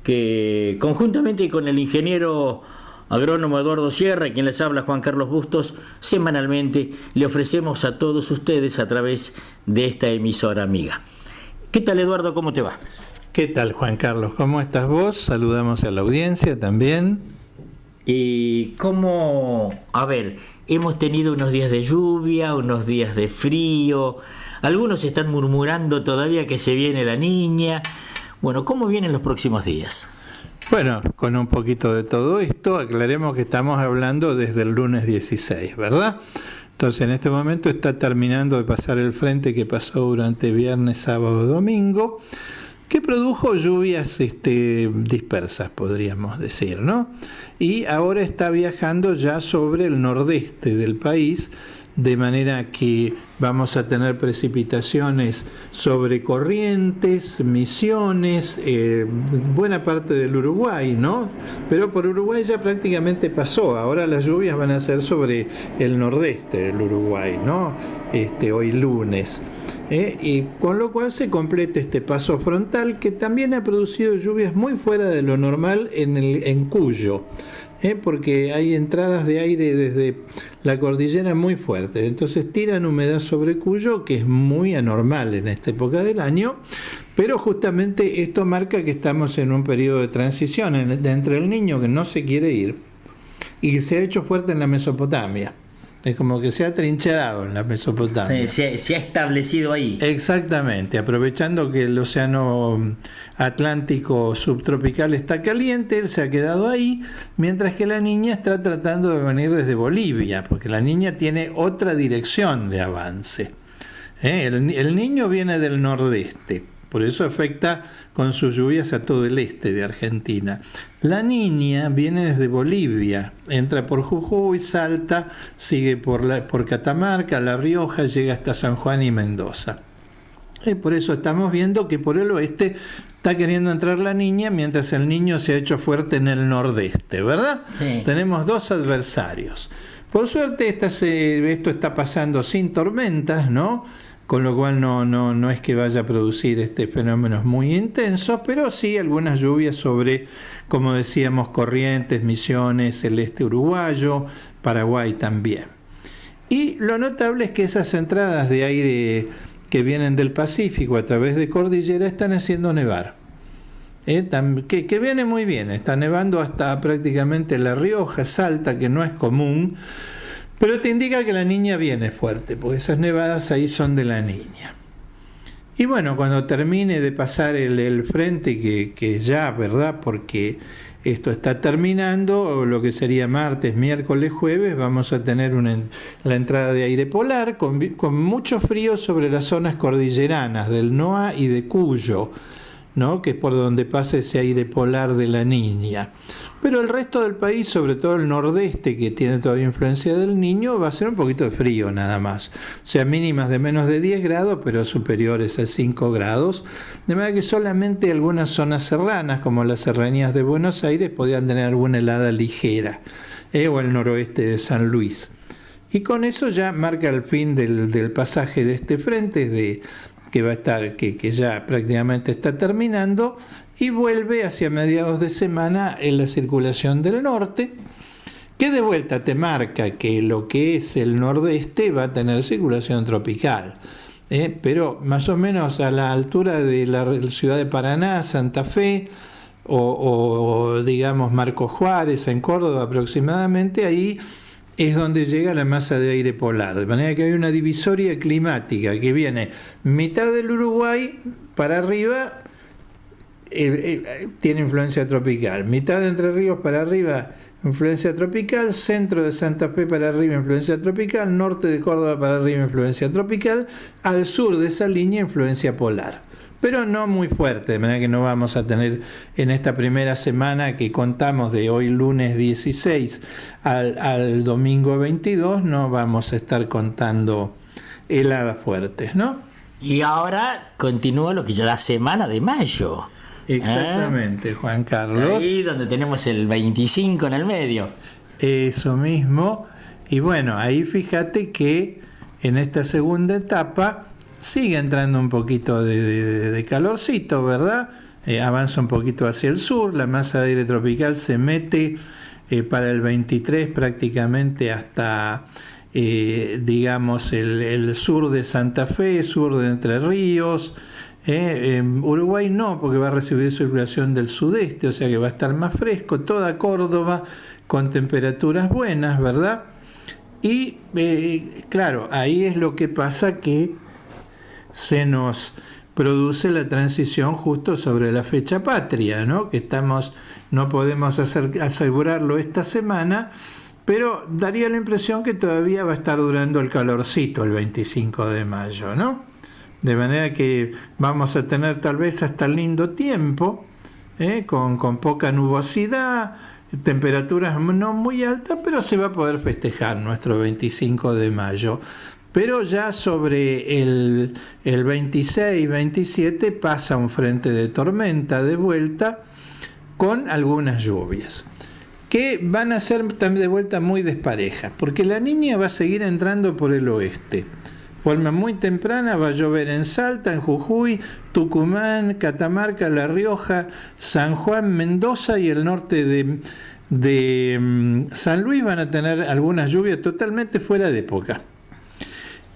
que conjuntamente con el ingeniero agrónomo Eduardo Sierra, quien les habla Juan Carlos Bustos, semanalmente le ofrecemos a todos ustedes a través de esta emisora amiga. ¿Qué tal, Eduardo? ¿Cómo te va? ¿Qué tal, Juan Carlos? ¿Cómo estás vos? Saludamos a la audiencia también. Y hemos tenido unos días de lluvia, unos días de frío, algunos están murmurando todavía que se viene la niña. Bueno, ¿cómo vienen los próximos días? Bueno, con un poquito de todo esto, aclaremos que estamos hablando desde el lunes 16, ¿verdad? Entonces, en este momento está terminando de pasar el frente que pasó durante viernes, sábado, domingo, que produjo lluvias dispersas, podríamos decir, ¿no? Y ahora está viajando ya sobre el nordeste del país, de manera que vamos a tener precipitaciones sobre Corrientes, Misiones, buena parte del Uruguay, ¿no? Pero por Uruguay ya prácticamente pasó, ahora las lluvias van a ser sobre el nordeste del Uruguay, ¿no? Hoy lunes. Y con lo cual se completa este paso frontal que también ha producido lluvias muy fuera de lo normal en Cuyo. Porque hay entradas de aire desde la cordillera muy fuertes, entonces tiran humedad sobre Cuyo, que es muy anormal en esta época del año, pero justamente esto marca que estamos en un periodo de transición entre el niño que no se quiere ir y que se ha hecho fuerte en la Mesopotamia. Es como que se ha trincherado en la Mesopotamia. Se ha establecido ahí. Exactamente, aprovechando que el océano Atlántico subtropical está caliente, él se ha quedado ahí, mientras que la niña está tratando de venir desde Bolivia, porque la niña tiene otra dirección de avance. El niño viene del nordeste, por eso afecta con sus lluvias a todo el este de Argentina. La niña viene desde Bolivia, entra por Jujuy, Salta, sigue por Catamarca, La Rioja, llega hasta San Juan y Mendoza. Y por eso estamos viendo que por el oeste está queriendo entrar la niña, mientras el niño se ha hecho fuerte en el nordeste, ¿verdad? Sí. Tenemos dos adversarios. Por suerte esto está pasando sin tormentas, ¿no? Con lo cual no es que vaya a producir fenómenos muy intensos, pero sí algunas lluvias sobre, como decíamos, Corrientes, Misiones, el este uruguayo, Paraguay también. Y lo notable es que esas entradas de aire que vienen del Pacífico a través de cordillera están haciendo nevar. Que viene muy bien, está nevando hasta prácticamente La Rioja, Salta, que no es común, pero te indica que la niña viene fuerte, porque esas nevadas ahí son de la niña. Y bueno, cuando termine de pasar el frente, que ya, ¿verdad? Porque esto está terminando, lo que sería martes, miércoles, jueves, vamos a tener la entrada de aire polar con mucho frío sobre las zonas cordilleranas del NOA y de Cuyo, ¿no? Que es por donde pasa ese aire polar de la niña. Pero el resto del país, sobre todo el nordeste, que tiene todavía influencia del niño, va a ser un poquito de frío nada más. O sea, mínimas de menos de 10 grados, pero superiores a 5 grados. De manera que solamente algunas zonas serranas, como las serranías de Buenos Aires, podrían tener alguna helada ligera, o el noroeste de San Luis. Y con eso ya marca el fin del pasaje de este frente, que va a estar, que ya prácticamente está terminando, y vuelve hacia mediados de semana en la circulación del norte, que de vuelta te marca que lo que es el nordeste va a tener circulación tropical, pero más o menos a la altura de la ciudad de Paraná, Santa Fe, o digamos Marcos Juárez, en Córdoba aproximadamente, ahí es donde llega la masa de aire polar, de manera que hay una divisoria climática que viene mitad del Uruguay para arriba, tiene influencia tropical, mitad de Entre Ríos para arriba, influencia tropical, centro de Santa Fe para arriba, influencia tropical, norte de Córdoba para arriba, influencia tropical, al sur de esa línea, influencia polar. Pero no muy fuerte, de manera que no vamos a tener en esta primera semana que contamos de hoy lunes 16 al domingo 22, no vamos a estar contando heladas fuertes, ¿no? Y ahora continúa lo que ya la semana de mayo. Exactamente, Juan Carlos. Ahí donde tenemos el 25 en el medio. Eso mismo. Y bueno, ahí fíjate que en esta segunda etapa sigue entrando un poquito de calorcito, ¿verdad? avanza un poquito hacia el sur, la masa de aire tropical se mete para el 23 prácticamente hasta digamos el sur de Santa Fe, sur de Entre Ríos. Uruguay no, porque va a recibir circulación del sudeste, o sea que va a estar más fresco, toda Córdoba con temperaturas buenas, ¿verdad? Y claro, ahí es lo que pasa, que se nos produce la transición justo sobre la fecha patria, ¿no? Que no podemos asegurarlo esta semana, pero daría la impresión que todavía va a estar durando el calorcito el 25 de mayo, ¿no? De manera que vamos a tener tal vez hasta lindo tiempo, con poca nubosidad, temperaturas no muy altas, pero se va a poder festejar nuestro 25 de mayo. Pero ya sobre el 26-27 pasa un frente de tormenta de vuelta con algunas lluvias, que van a ser también de vuelta muy desparejas, porque la Niña va a seguir entrando por el oeste. Forma muy temprana va a llover en Salta, en Jujuy, Tucumán, Catamarca, La Rioja, San Juan, Mendoza y el norte de San Luis van a tener algunas lluvias totalmente fuera de época.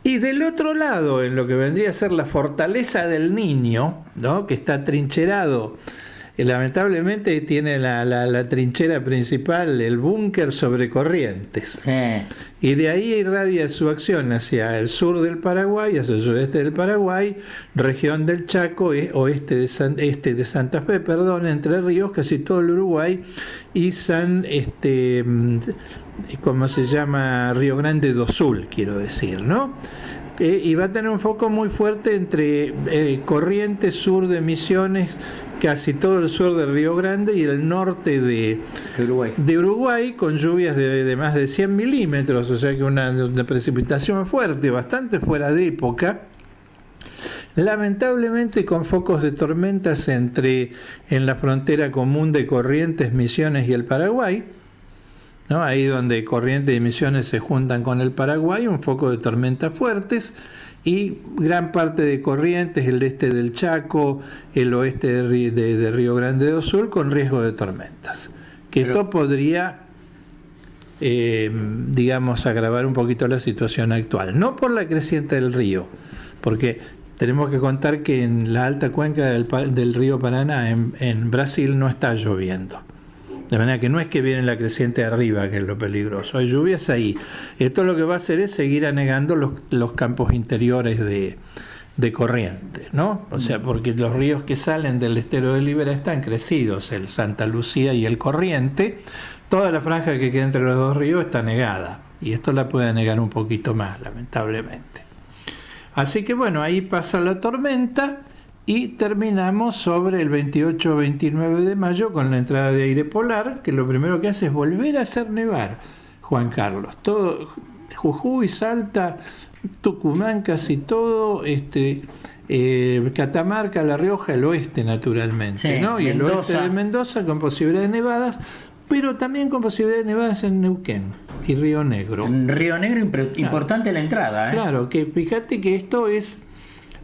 Y del otro lado, en lo que vendría a ser la fortaleza del Niño, ¿no? Que está trincherado, lamentablemente tiene la trinchera principal, el búnker sobre Corrientes. Y de ahí irradia su acción hacia el sur del Paraguay, hacia el sudeste del Paraguay, región del Chaco, este de Santa Fe, Entre Ríos, casi todo el Uruguay, y ¿cómo se llama? Río Grande do Sul, quiero decir, ¿no? Y va a tener un foco muy fuerte entre Corrientes, sur de Misiones, casi todo el sur del Río Grande y el norte de Uruguay, con lluvias de más de 100 milímetros, o sea que una precipitación fuerte, bastante fuera de época. Lamentablemente con focos de tormentas en la frontera común de Corrientes, Misiones y el Paraguay, ¿no? Ahí donde Corrientes y Misiones se juntan con el Paraguay, un foco de tormentas fuertes, y gran parte de Corrientes, el este del Chaco, el oeste de Río Grande do Sul, con riesgo de tormentas. Esto podría, digamos, agravar un poquito la situación actual. No por la creciente del río, porque tenemos que contar que en la alta cuenca del río Paraná, en Brasil, no está lloviendo. De manera que no es que viene la creciente arriba, que es lo peligroso. Hay lluvias ahí. Esto lo que va a hacer es seguir anegando los campos interiores de Corrientes, ¿no? O sea, porque los ríos que salen del estero de Libera están crecidos, el Santa Lucía y el Corriente. Toda la franja que queda entre los dos ríos está anegada. Y esto la puede anegar un poquito más, lamentablemente. Así que bueno, ahí pasa la tormenta. Y terminamos sobre el 28-29 de mayo con la entrada de aire polar, que lo primero que hace es volver a hacer nevar, Juan Carlos. Todo, Jujuy, Salta, Tucumán, casi todo, Catamarca, La Rioja, el oeste naturalmente, ¿no? Y Mendoza. El oeste de Mendoza con posibilidades de nevadas, pero también con posibilidades de nevadas en Neuquén y Río Negro. En Río Negro importante la entrada, ¿eh? Claro, que fíjate que esto es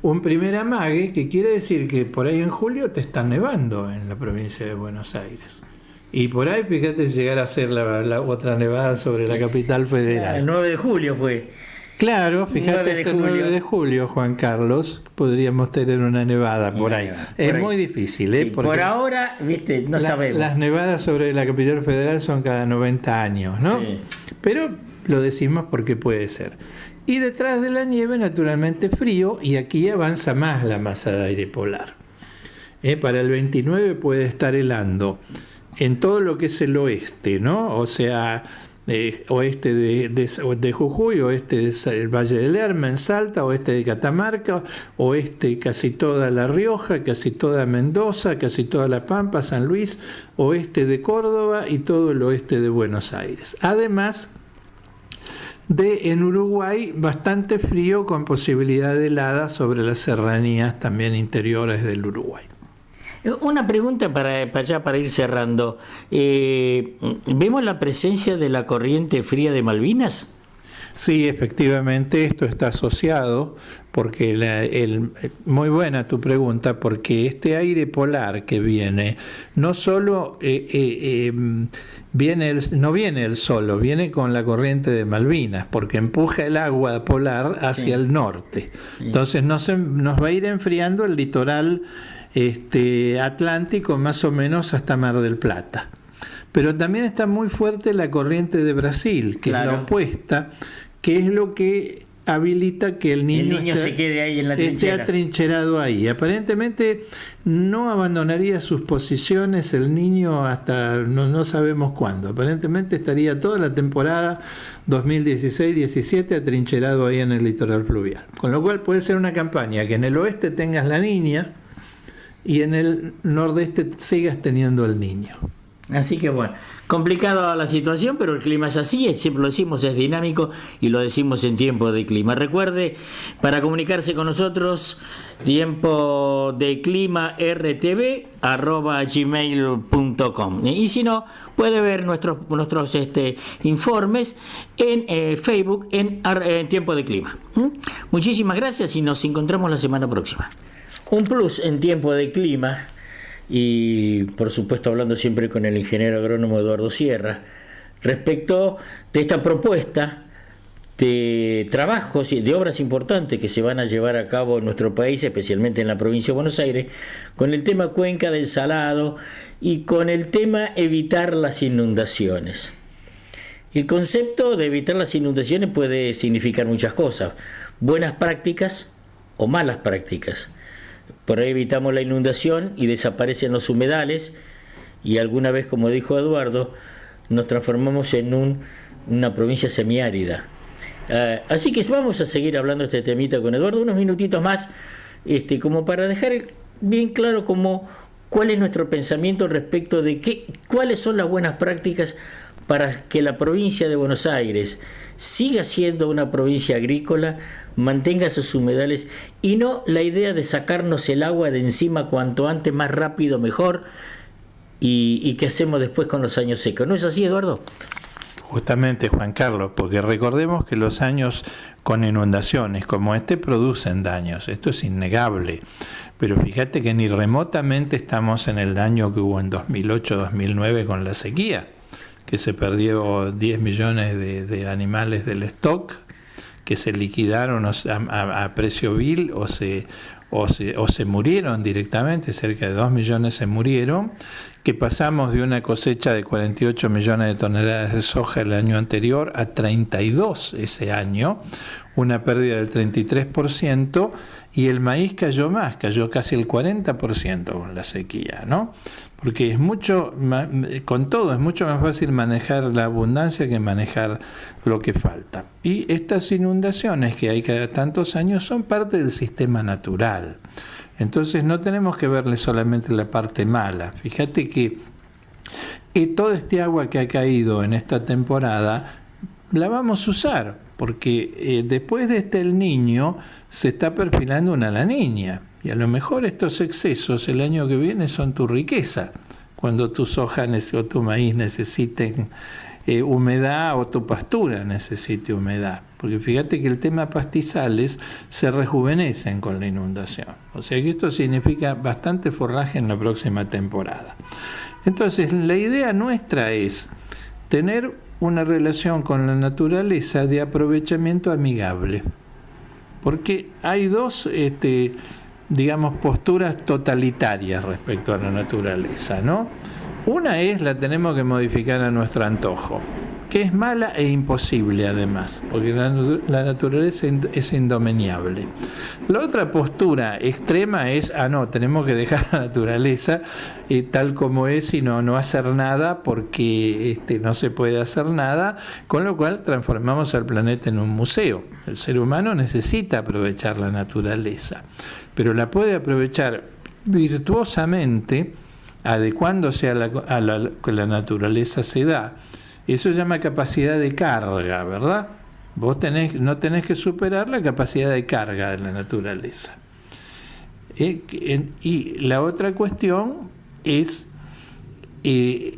un primer amague, que quiere decir que por ahí en julio te está nevando en la provincia de Buenos Aires. Y por ahí, fíjate, llegar a hacer la otra nevada sobre la capital federal. El 9 de julio fue. Claro, fíjate, el 9 de julio, Juan Carlos, podríamos tener una nevada por ahí. Es muy difícil, ¿eh? Sí, por ahora, viste, no sabemos. Las nevadas sobre la capital federal son cada 90 años, ¿no? Sí. Pero lo decimos porque puede ser. Y detrás de la nieve, naturalmente, frío, y aquí avanza más la masa de aire polar. Para el 29 puede estar helando en todo lo que es el oeste, ¿no? O sea, oeste de Jujuy, oeste del Valle del Lerma, en Salta, oeste de Catamarca, oeste casi toda La Rioja, casi toda Mendoza, casi toda La Pampa, San Luis, oeste de Córdoba y todo el oeste de Buenos Aires. Además en Uruguay bastante frío con posibilidad de helada sobre las serranías también interiores del Uruguay. Una pregunta para ir cerrando. ¿Vemos la presencia de la corriente fría de Malvinas? Sí, efectivamente, esto está asociado, porque muy buena tu pregunta, porque este aire polar que viene, no solo no viene él solo, viene con la corriente de Malvinas, porque empuja el agua polar hacia el norte. Entonces nos va a ir enfriando el litoral atlántico más o menos hasta Mar del Plata. Pero también está muy fuerte la corriente de Brasil, que es la opuesta, que es lo que habilita que el niño se quede ahí en la trinchera. Esté atrincherado ahí. Aparentemente no abandonaría sus posiciones el niño hasta no sabemos cuándo. Aparentemente estaría toda la temporada 2016-17 atrincherado ahí en el litoral fluvial. Con lo cual puede ser una campaña que en el oeste tengas la niña y en el nordeste sigas teniendo el niño. Así que bueno, complicada la situación, pero el clima es así, siempre lo decimos, es dinámico y lo decimos en tiempo de clima. Recuerde, para comunicarse con nosotros, tiempo de clima rtv@gmail.com. Y si no, puede ver nuestros informes en Facebook en tiempo de clima. Muchísimas gracias y nos encontramos la semana próxima. Un plus en tiempo de clima. Y por supuesto hablando siempre con el ingeniero agrónomo Eduardo Sierra respecto de esta propuesta de trabajos y de obras importantes que se van a llevar a cabo en nuestro país, especialmente en la provincia de Buenos Aires, con el tema cuenca del Salado y con el tema evitar las inundaciones. El concepto de evitar las inundaciones puede significar muchas cosas, buenas prácticas o malas prácticas. Por ahí evitamos la inundación y desaparecen los humedales y alguna vez, como dijo Eduardo, nos transformamos en una provincia semiárida. Así que vamos a seguir hablando de este temita con Eduardo unos minutitos más, como para dejar bien claro cuál es nuestro pensamiento respecto de cuáles son las buenas prácticas para que la provincia de Buenos Aires siga siendo una provincia agrícola, mantenga sus humedales y no la idea de sacarnos el agua de encima cuanto antes, más rápido, mejor, y qué hacemos después con los años secos. ¿No es así, Eduardo? Justamente, Juan Carlos, porque recordemos que los años con inundaciones como este producen daños, esto es innegable, pero fíjate que ni remotamente estamos en el daño que hubo en 2008-2009 con la sequía, que se perdió 10 millones de animales del stock, que se liquidaron a precio vil o se murieron directamente, cerca de 2 millones se murieron, que pasamos de una cosecha de 48 millones de toneladas de soja el año anterior a 32 ese año, una pérdida del 33%, y el maíz cayó casi el 40% con la sequía, ¿no? Porque es mucho más fácil manejar la abundancia que manejar lo que falta. Y estas inundaciones que hay cada tantos años son parte del sistema natural. Entonces no tenemos que verle solamente la parte mala. Fíjate que toda este agua que ha caído en esta temporada la vamos a usar, porque después de El Niño se está perfilando una La Niña, y a lo mejor estos excesos el año que viene son tu riqueza, cuando tu soja o tu maíz necesiten humedad o tu pastura necesite humedad, porque fíjate que el tema pastizales se rejuvenecen con la inundación, o sea que esto significa bastante forraje en la próxima temporada. Entonces la idea nuestra es tener una relación con la naturaleza de aprovechamiento amigable, porque hay dos posturas totalitarias respecto a la naturaleza, ¿no? Una es la tenemos que modificar a nuestro antojo, que es mala e imposible además, porque la naturaleza es indomeñable. La otra postura extrema es, no, tenemos que dejar la naturaleza tal como es y no hacer nada porque no se puede hacer nada, con lo cual transformamos al planeta en un museo. El ser humano necesita aprovechar la naturaleza, pero la puede aprovechar virtuosamente, adecuándose a la naturaleza se da. Eso se llama capacidad de carga, ¿verdad? Vos no tenés que superar la capacidad de carga de la naturaleza. Y la otra cuestión es que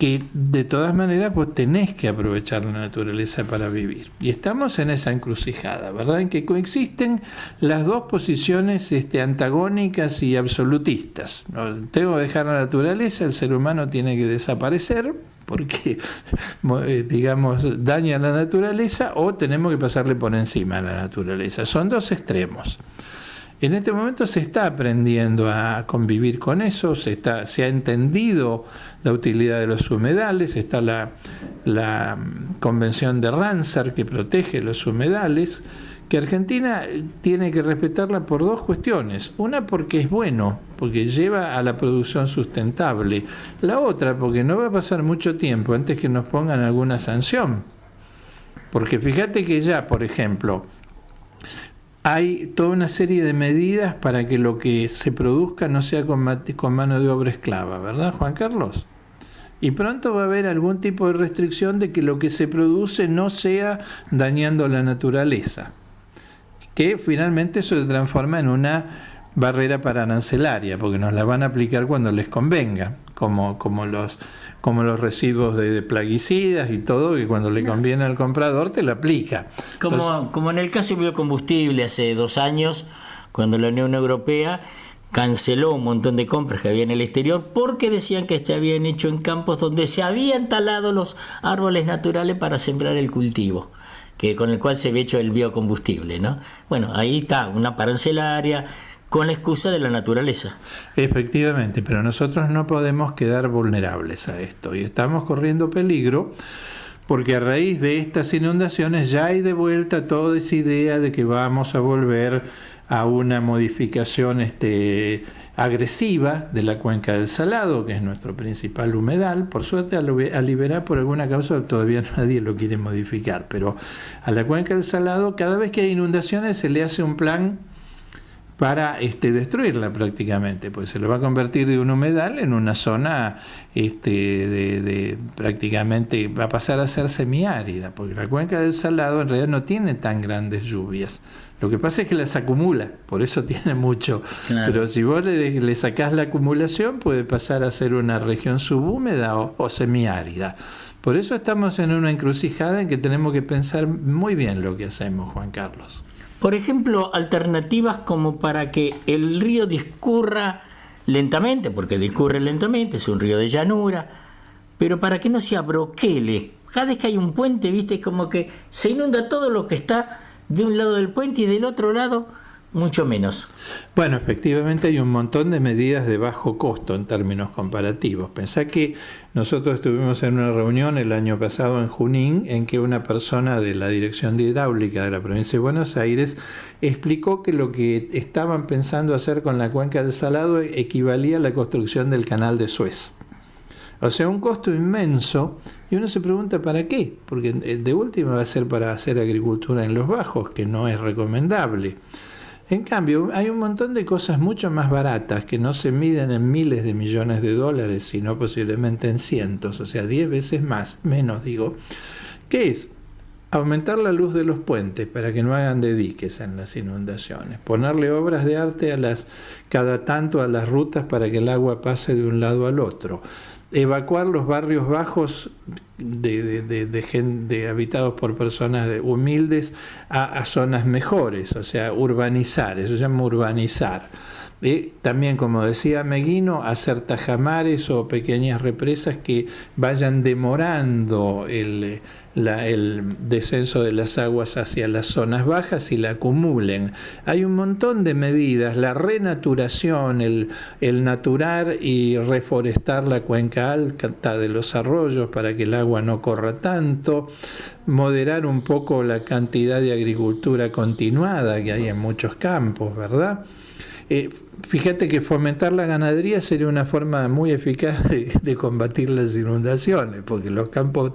que de todas maneras vos tenés que aprovechar la naturaleza para vivir. Y estamos en esa encrucijada, ¿verdad? En que coexisten las dos posiciones antagónicas y absolutistas. Tengo que dejar la naturaleza, el ser humano tiene que desaparecer porque, digamos, daña la naturaleza, o tenemos que pasarle por encima a la naturaleza. Son dos extremos. En este momento se está aprendiendo a convivir con eso, se ha entendido la utilidad de los humedales, está la Convención de Ramsar que protege los humedales, que Argentina tiene que respetarla por dos cuestiones. Una, porque es bueno, porque lleva a la producción sustentable. La otra, porque no va a pasar mucho tiempo antes que nos pongan alguna sanción. Porque fíjate que ya, por ejemplo, hay toda una serie de medidas para que lo que se produzca no sea con mano de obra esclava, ¿verdad, Juan Carlos? Y pronto va a haber algún tipo de restricción de que lo que se produce no sea dañando la naturaleza, que finalmente eso se transforma en una barrera paraarancelaria, porque nos la van a aplicar cuando les convenga, como los residuos de plaguicidas y todo, que cuando le conviene al comprador te lo aplica. Como en el caso del biocombustible hace 2 años, cuando la Unión Europea canceló un montón de compras que había en el exterior porque decían que se habían hecho en campos donde se habían talado los árboles naturales para sembrar el cultivo, con el cual se había hecho el biocombustible, ¿no? Bueno, ahí está, una arancelaria con la excusa de la naturaleza. Efectivamente, pero nosotros no podemos quedar vulnerables a esto y estamos corriendo peligro porque a raíz de estas inundaciones ya hay de vuelta toda esa idea de que vamos a volver a una modificación agresiva de la cuenca del Salado, que es nuestro principal humedal. Por suerte, a liberar por alguna causa todavía nadie lo quiere modificar, pero a la cuenca del Salado, cada vez que hay inundaciones se le hace un plan para destruirla prácticamente, pues se lo va a convertir de un humedal en una zona prácticamente va a pasar a ser semiárida, porque la cuenca del Salado en realidad no tiene tan grandes lluvias. Lo que pasa es que las acumula, por eso tiene mucho. Claro. Pero si vos le sacás la acumulación, puede pasar a ser una región subhúmeda o semiárida. Por eso estamos en una encrucijada en que tenemos que pensar muy bien lo que hacemos, Juan Carlos. Por ejemplo, alternativas como para que el río discurra lentamente, porque discurre lentamente, es un río de llanura, pero para que no se abroquele. Cada vez que hay un puente, viste, como que se inunda todo lo que está de un lado del puente y del otro lado mucho menos. Bueno, efectivamente hay un montón de medidas de bajo costo en términos comparativos. Pensá que nosotros estuvimos en una reunión el año pasado en Junín en que una persona de la Dirección de Hidráulica de la provincia de Buenos Aires explicó que lo que estaban pensando hacer con la cuenca del Salado equivalía a la construcción del canal de Suez. O sea, un costo inmenso, y uno se pregunta ¿para qué? Porque de última va a ser para hacer agricultura en los bajos, que no es recomendable. En cambio, hay un montón de cosas mucho más baratas que no se miden en miles de millones de dólares, sino posiblemente en cientos, o sea, 10 veces menos digo, que es aumentar la luz de los puentes para que no hagan de diques en las inundaciones, ponerle obras de arte cada tanto a las rutas para que el agua pase de un lado al otro, evacuar los barrios bajos de habitados por personas humildes a zonas mejores, o sea, urbanizar, eso se llama urbanizar. También, como decía Meguino, hacer tajamares o pequeñas represas que vayan demorando el descenso de las aguas hacia las zonas bajas y la acumulen. Hay un montón de medidas, la renaturación, el naturar y reforestar la cuenca alta de los arroyos para que el agua no corra tanto, moderar un poco la cantidad de agricultura continuada que hay en muchos campos, ¿verdad? Fíjate que fomentar la ganadería sería una forma muy eficaz de combatir las inundaciones, porque los campos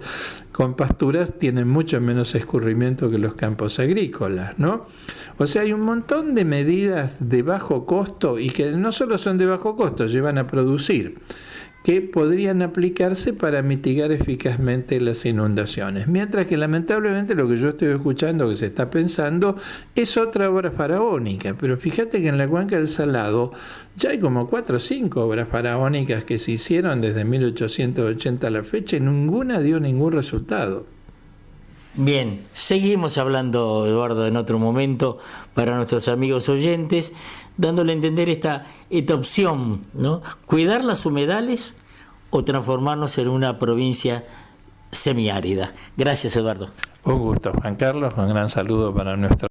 con pasturas tienen mucho menos escurrimiento que los campos agrícolas, ¿no? O sea, hay un montón de medidas de bajo costo y que no solo son de bajo costo, llevan a producir, que podrían aplicarse para mitigar eficazmente las inundaciones. Mientras que lamentablemente lo que yo estoy escuchando que se está pensando es otra obra faraónica. Pero fíjate que en la cuenca del Salado ya hay como 4 o 5 obras faraónicas que se hicieron desde 1880 a la fecha y ninguna dio ningún resultado. Bien, seguimos hablando, Eduardo, en otro momento para nuestros amigos oyentes, dándole a entender esta opción, ¿no? Cuidar las humedales o transformarnos en una provincia semiárida. Gracias, Eduardo. Un gusto, Juan Carlos. Un gran saludo para nuestra